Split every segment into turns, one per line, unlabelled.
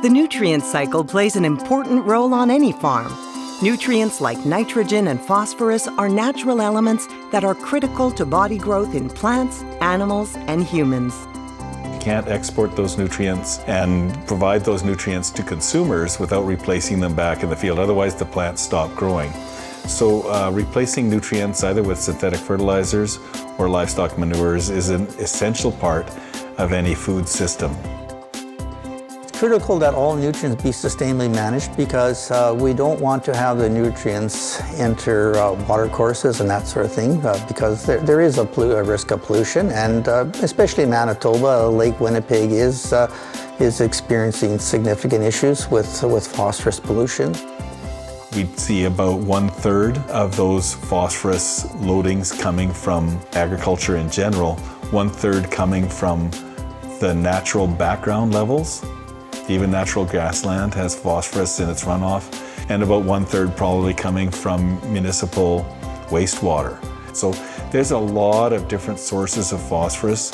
The nutrient cycle plays an important role on any farm. Nutrients like nitrogen and phosphorus are natural elements that are critical to body growth in plants, animals, and humans.
You can't export those nutrients and provide those nutrients to consumers without replacing them back in the field. Otherwise, the plants stop growing. So replacing nutrients either with synthetic fertilizers or livestock manures is an essential part of any food system.
It's critical that all nutrients be sustainably managed because we don't want to have the nutrients enter water courses and that sort of thing because there is a risk of pollution, and especially in Manitoba, Lake Winnipeg is experiencing significant issues with phosphorus pollution.
We see about 1/3 of those phosphorus loadings coming from agriculture in general, 1/3 coming from the natural background levels. Even natural grassland has phosphorus in its runoff, and about 1/3 probably coming from municipal wastewater. So there's a lot of different sources of phosphorus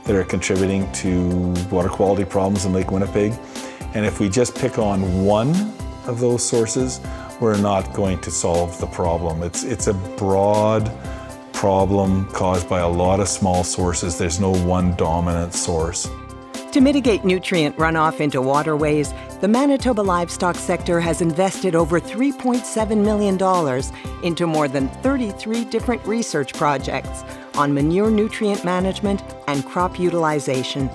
that are contributing to water quality problems in Lake Winnipeg. And if we just pick on one of those sources, we're not going to solve the problem. It's a broad problem caused by a lot of small sources. There's no one dominant source.
To mitigate nutrient runoff into waterways, the Manitoba livestock sector has invested over $3.7 million into more than 33 different research projects on manure nutrient management and crop utilization.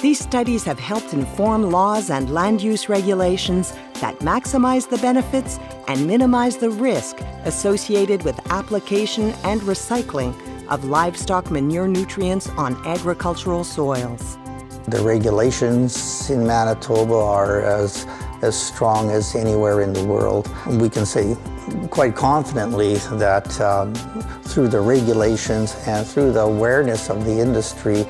These studies have helped inform laws and land use regulations that maximize the benefits and minimize the risk associated with application and recycling of livestock manure nutrients on agricultural soils.
The regulations in Manitoba are as strong as anywhere in the world. We can say quite confidently that through the regulations and through the awareness of the industry,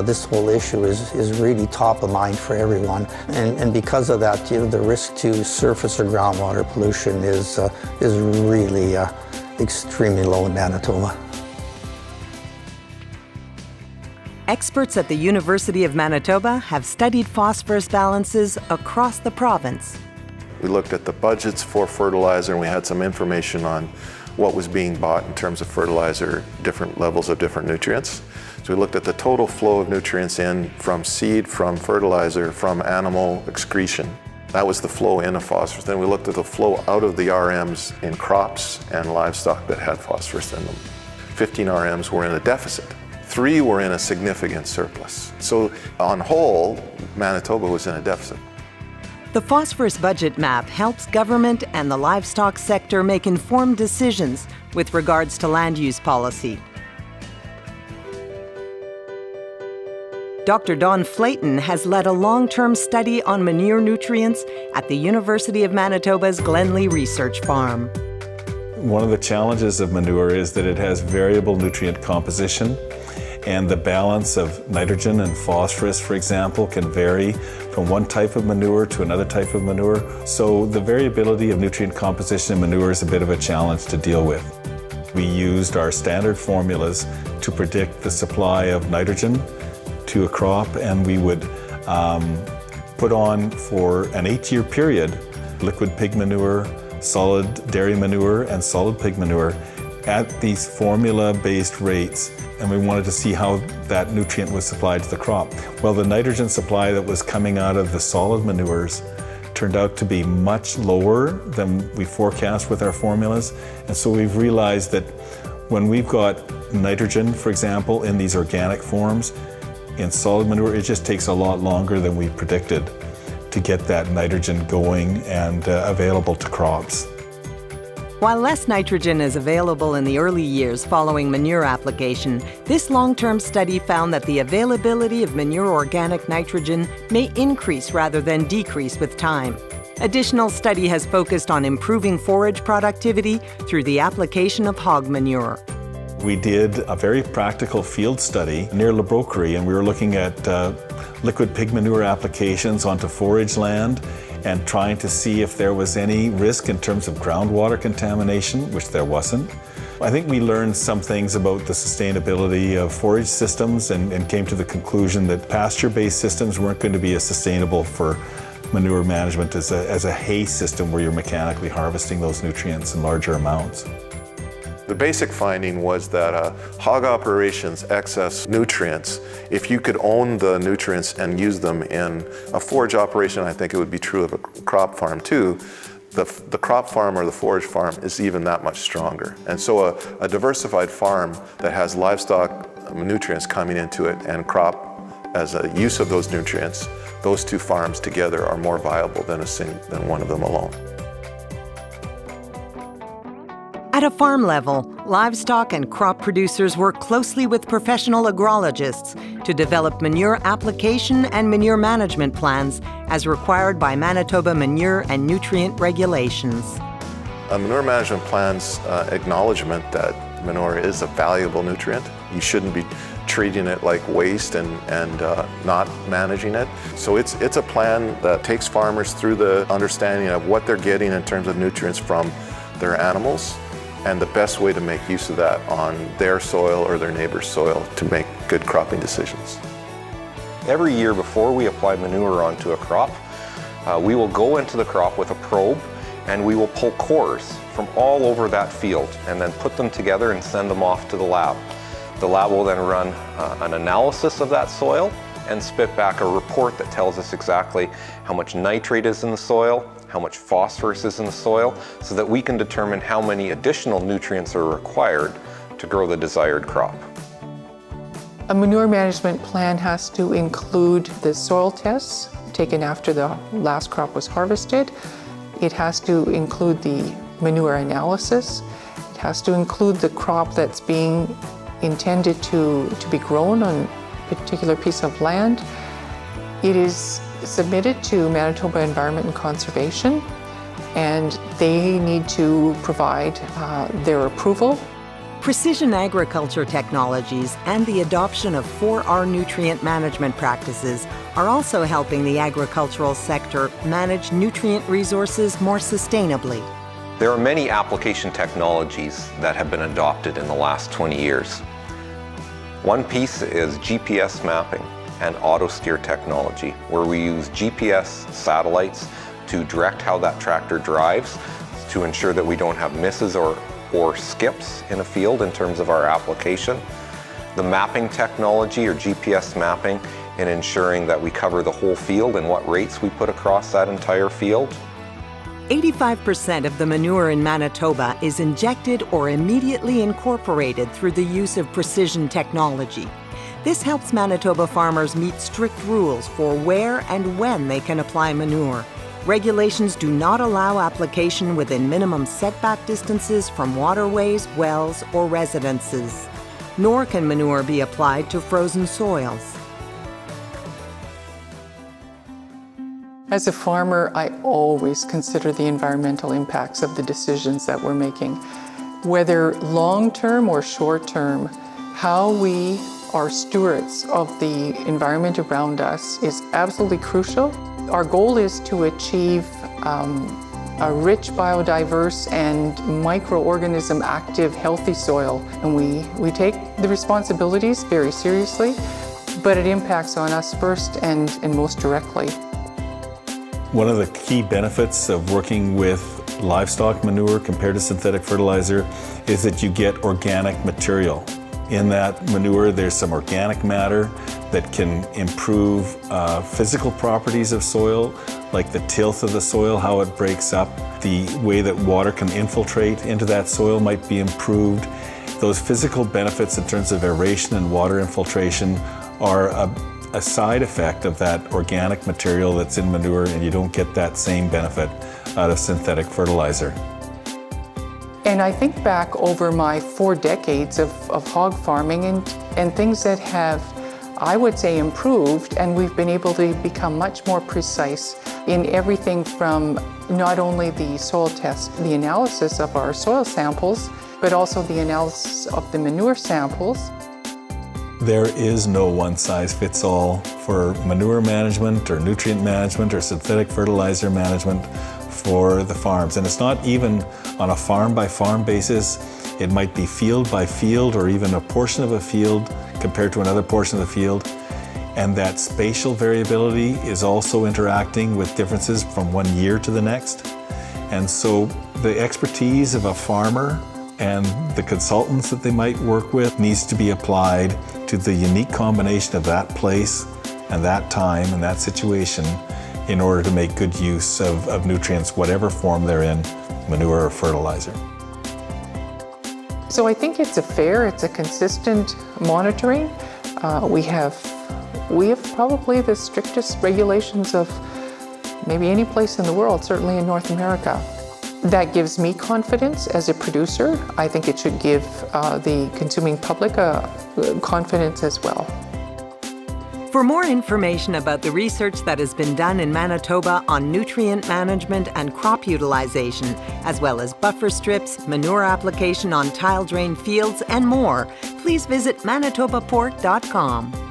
this whole issue is really top of mind for everyone. And because of that, the risk to surface or groundwater pollution is really extremely low in Manitoba.
Experts at the University of Manitoba have studied phosphorus balances across the province.
We looked at the budgets for fertilizer, and we had some information on what was being bought in terms of fertilizer, different levels of different nutrients. So we looked at the total flow of nutrients in from seed, from fertilizer, from animal excretion. That was the flow in of phosphorus. Then we looked at the flow out of the RMs in crops and livestock that had phosphorus in them. 15 RMs were in a deficit. 3 were in a significant surplus. So on whole, Manitoba was in a deficit.
The phosphorus budget map helps government and the livestock sector make informed decisions with regards to land use policy. Dr. Don Flayton has led a long-term study on manure nutrients at the University of Manitoba's Glenlee Research Farm.
One of the challenges of manure is that it has variable nutrient composition, and the balance of nitrogen and phosphorus, for example, can vary from one type of manure to another type of manure. So the variability of nutrient composition in manure is a bit of a challenge to deal with. We used our standard formulas to predict the supply of nitrogen to a crop, and we would put on for an 8-year period liquid pig manure, solid dairy manure, and solid pig manure at these formula-based rates, and we wanted to see how that nutrient was supplied to the crop. Well, the nitrogen supply that was coming out of the solid manures turned out to be much lower than we forecast with our formulas, and so we've realized that when we've got nitrogen, for example, in these organic forms, in solid manure, it just takes a lot longer than we predicted to get that nitrogen going and available to crops.
While less nitrogen is available in the early years following manure application, this long-term study found that the availability of manure organic nitrogen may increase rather than decrease with time. Additional study has focused on improving forage productivity through the application of hog manure.
We did a very practical field study near La Broquerie, and we were looking at liquid pig manure applications onto forage land and trying to see if there was any risk in terms of groundwater contamination, which there wasn't. I think we learned some things about the sustainability of forage systems and came to the conclusion that pasture-based systems weren't going to be as sustainable for manure management as a hay system where you're mechanically harvesting those nutrients in larger amounts.
The basic finding was that hog operations excess nutrients, if you could own the nutrients and use them in a forage operation, I think it would be true of a crop farm too, the crop farm or the forage farm is even that much stronger. And so a diversified farm that has livestock nutrients coming into it and crop as a use of those nutrients, those two farms together are more viable than one of them alone.
At a farm level, livestock and crop producers work closely with professional agrologists to develop manure application and manure management plans as required by Manitoba manure and nutrient regulations.
A manure management plan's acknowledgement that manure is a valuable nutrient. You shouldn't be treating it like waste and not managing it. So it's a plan that takes farmers through the understanding of what they're getting in terms of nutrients from their animals, and the best way to make use of that on their soil or their neighbor's soil to make good cropping decisions.
Every year before we apply manure onto a crop, we will go into the crop with a probe and we will pull cores from all over that field and then put them together and send them off to the lab. The lab will then run an analysis of that soil and spit back a report that tells us exactly how much nitrate is in the soil, how much phosphorus is in the soil, so that we can determine how many additional nutrients are required to grow the desired crop.
A manure management plan has to include the soil tests taken after the last crop was harvested. It has to include the manure analysis. It has to include the crop that's being intended to be grown on a particular piece of land. It is submitted to Manitoba Environment and Conservation, and they need to provide their approval.
Precision agriculture technologies and the adoption of 4R nutrient management practices are also helping the agricultural sector manage nutrient resources more sustainably.
There are many application technologies that have been adopted in the last 20 years. One piece is GPS mapping and auto-steer technology, where we use GPS satellites to direct how that tractor drives to ensure that we don't have misses or skips in a field in terms of our application. The mapping technology, or GPS mapping, in ensuring that we cover the whole field and what rates we put across that entire field.
85% of the manure in Manitoba is injected or immediately incorporated through the use of precision technology. This helps Manitoba farmers meet strict rules for where and when they can apply manure. Regulations do not allow application within minimum setback distances from waterways, wells, or residences. Nor can manure be applied to frozen soils.
As a farmer, I always consider the environmental impacts of the decisions that we're making. Whether long-term or short-term, how we are stewards of the environment around us is absolutely crucial. Our goal is to achieve a rich, biodiverse, and microorganism active, healthy soil. And we take the responsibilities very seriously, but it impacts on us first and most directly.
One of the key benefits of working with livestock manure compared to synthetic fertilizer is that you get organic material. In that manure, there's some organic matter that can improve physical properties of soil, like the tilth of the soil, how it breaks up. The way that water can infiltrate into that soil might be improved. Those physical benefits in terms of aeration and water infiltration are a side effect of that organic material that's in manure, and you don't get that same benefit out of synthetic fertilizer.
And I think back over my 4 decades of hog farming and things that have, I would say, improved, and we've been able to become much more precise in everything from not only the soil test, the analysis of our soil samples, but also the analysis of the manure samples.
There is no one-size-fits-all for manure management or nutrient management or synthetic fertilizer management for the farms. And it's not even on a farm-by-farm basis. It might be field by field or even a portion of a field compared to another portion of the field. and that spatial variability is also interacting with differences from one year to the next. And so the expertise of a farmer and the consultants that they might work with needs to be applied to the unique combination of that place and that time and that situation in order to make good use of nutrients, whatever form they're in, manure or fertilizer.
So I think it's a consistent monitoring. We have probably the strictest regulations of maybe any place in the world, certainly in North America. That gives me confidence as a producer. I think it should give the consuming public confidence as well.
For more information about the research that has been done in Manitoba on nutrient management and crop utilization, as well as buffer strips, manure application on tile-drained fields, and more, please visit manitobaport.com.